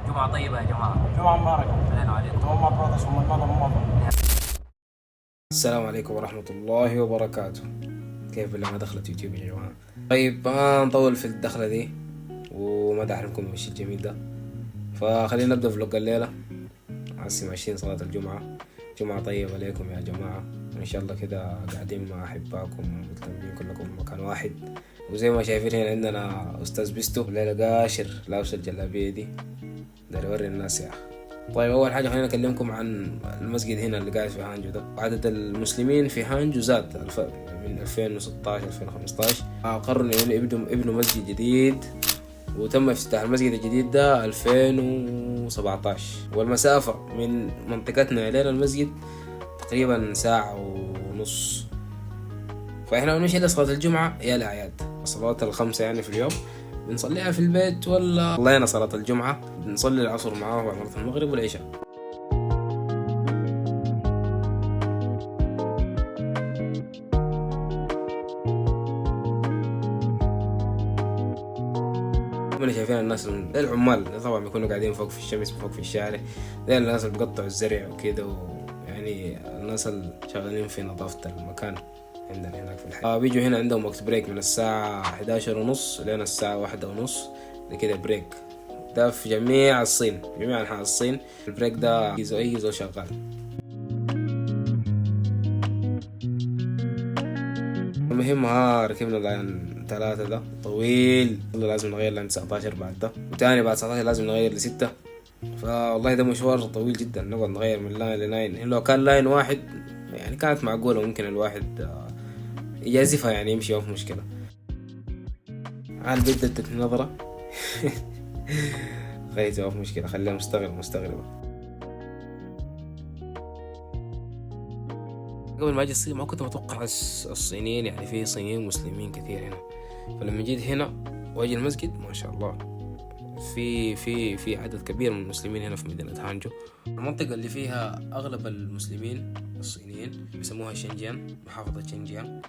جمعة طيبة يا جماعة. جمعة مباركة. علينا وعليكم. هم برودس ومن مضى. السلام عليكم ورحمة الله وبركاته. كيف بالله ما دخلت يوتيوب يا جماعة؟ طيب ما نطول في الدخلة دي وما دحرمكم من الشيء الجميل ده، فخلينا نبدأ فلوق الليلة. عاصم 20 صلاة الجمعة. جمعة طيبة عليكم يا جماعة، وإن شاء الله كده قاعدين مع أحبائكم متلمين كلكم في مكان واحد. وزي ما شايفين هنا عندنا أستاذ بيستو الليلة قاشر لابس الجلابية دي، داير يوري الناس يا أخي. طيب أول حاجة خلينا أكلمكم عن المسجد هنا اللي قاعد في هانجو ده. عدد المسلمين في هانجو زاد من 2016 2015. قرروا إنه يبنوا مسجد جديد، وتم افتتاح المسجد الجديد ده 2017. والمسافة من منطقتنا إلى المسجد تقريبا ساعة ونص. فإحنا بنمشي لصلاة الجمعة يا الأعياد، الصلوات الخمسة يعني في اليوم بنصليها في البيت، ولا صلينا صلاة الجمعة بنصلي العصر معاه وبعد مرة المغرب والعشاء. من شايفين الناس العمال طبعا بيكونوا قاعدين فوق في الشمس فوق في الشارع، زي الناس اللي بيقطعوا الزرع وكده، ويعني الناس اللي شغالين في نظافة المكان عندنا هناك في الحي. بيجوا هنا عندهم وقت بريك من الساعة 11:30 لين الساعة 1:30 كده بريك. ده في جميع الصين، جميع أنحاء الصين البريك ده أي زول شغال. المهم ركبنا لاين 3 ده طويل، لازم نغير لاين 19 بعد ده، وتاني بعد 19 لازم نغير ل6. فوالله ده مشوار طويل جدا، نقعد نغير من لاين للاين. لو كان لاين واحد يعني كانت معقولة، ممكن الواحد يجازفها يعني يمشي ما في مشكلة. البيت ادتني نظرة غاية ما في مشكلة، خليها مستغربة. قبل ما اجي الصين ما كنت متوقع الصينيين، يعني في صينيين مسلمين كثير هنا. فلما جيت هنا واجي المسجد ما شاء الله في عدد كبير من المسلمين هنا في مدينة هانجو. المنطقة اللي فيها اغلب المسلمين الصينيين بيسموها شينجيان، محافظة شينجيان.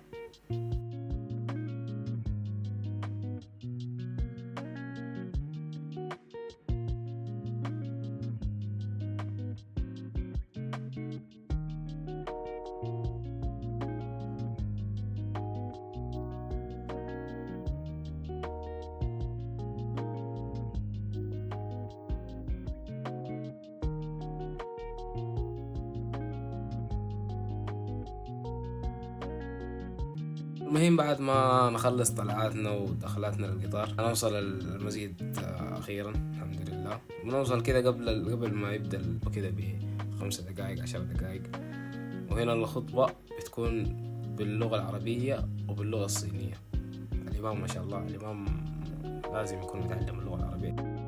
المهم بعد ما نخلص طلعاتنا ودخلاتنا للقطار نوصل المسجد أخيرا الحمد لله. بنوصل كده قبل ما يبدأ كده ب5 دقائق 10 دقائق. وهنا الخطبة بتكون باللغة العربية وباللغة الصينية. الإمام ما شاء الله الإمام لازم يكون متعلم اللغة العربية.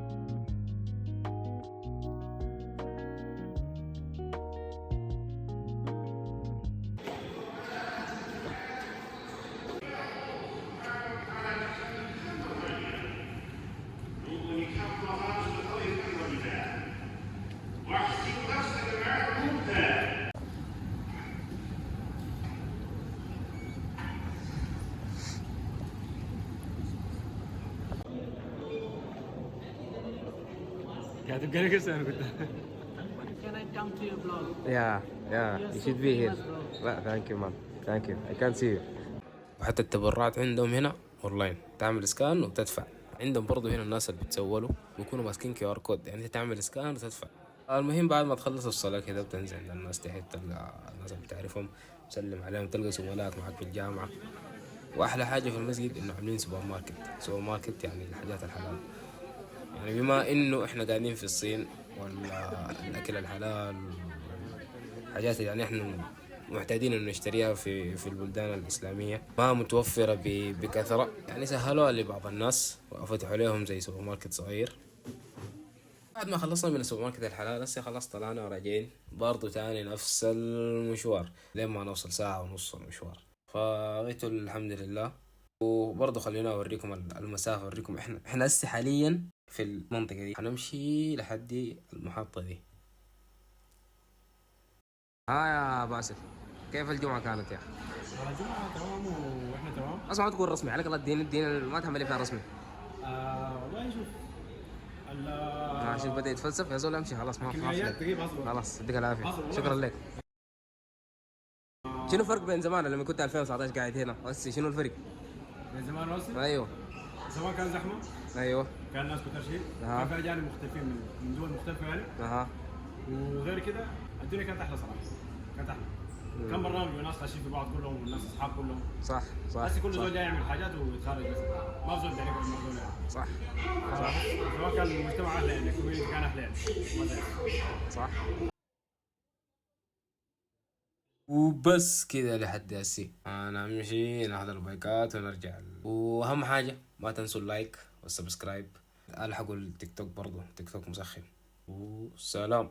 كاتب قال لك انا قلت Can I come to your blog? Yeah, you should be here. لا thank you man, thank you, I can't see you. وحتى التبرعات عندهم هنا اونلاين، تعمل سكان وتدفع. عندهم برضو هنا الناس اللي بتسولوا بيكونوا ماسكين QR كود، يعني انت تعمل سكان وتدفع. المهم بعد ما تخلص الصلاة كده بتنزل عند الناس تحت، تلقى الناس اللي بتعرفهم تسلم عليهم، تلقى زملائك معك في الجامعة. واحلى حاجة في المسجد انه عاملين سوبر ماركت يعني الحاجات الحلال. يعني بما انه احنا قاعدين في الصين والاكل الحلال حاجات يعني احنا محتاجين انه نشتريها في البلدان الاسلاميه ما متوفره بكثره، يعني سهلوها لبعض الناس وفتحوا لهم زي سوبر ماركت صغير. بعد ما خلصنا من السوبر ماركت الحلال هسه خلاص طلعنا وراجعين برضو تاني نفس المشوار لما نوصل ساعه ونص المشوار. فغيتوا الحمد لله. وبرضه خلينا اوريكم المسافه، اوريكم احنا هسه حاليا في المنطقه دي، حنمشي لحد المحطه دي. يا باسل كيف الجمعه كانت يا اخي؟ الجمعة تمام واحنا تمام. اسمع تقول رسمي عليك الله، الدين ما تحمل فيها رسمي. والله شوف شوف بدأ يتفلسف يا زول، امشي خلاص ما كميات في. تجيب اصبر. خلاص يديك العافيه، أصبر. شكرا لك. شنو الفرق بين زمان لما كنت 2019 قاعد هنا هسه؟ شنو الفرق؟ من زمان وصل. ايوه زمان كان زحمه، ايوه. كان الناس كتر شيء، أها. كان في اجانب مختلفين من دول مختلفه يعني. اها. وغير كده الدنيا كانت احلى صراحه، كانت احلى. كان برنامج وناس خاشين في بعض كلهم والناس اصحاب كلهم. صح صح بس كل صح زول جاي يعمل حاجات ويتخرج بس، ما في زول بيعرف الموضوع يعني. صح سواء كان المجتمع احلى يعني، الكوميونتي كان احلى يعني. صح. وبس كده لحد هسي انا امشي ناخذ البايكات ونرجع. واهم حاجه ما تنسوا اللايك والسبسكرايب. الحقوا التيك توك برضو، تيك توك مسخن. وسلام.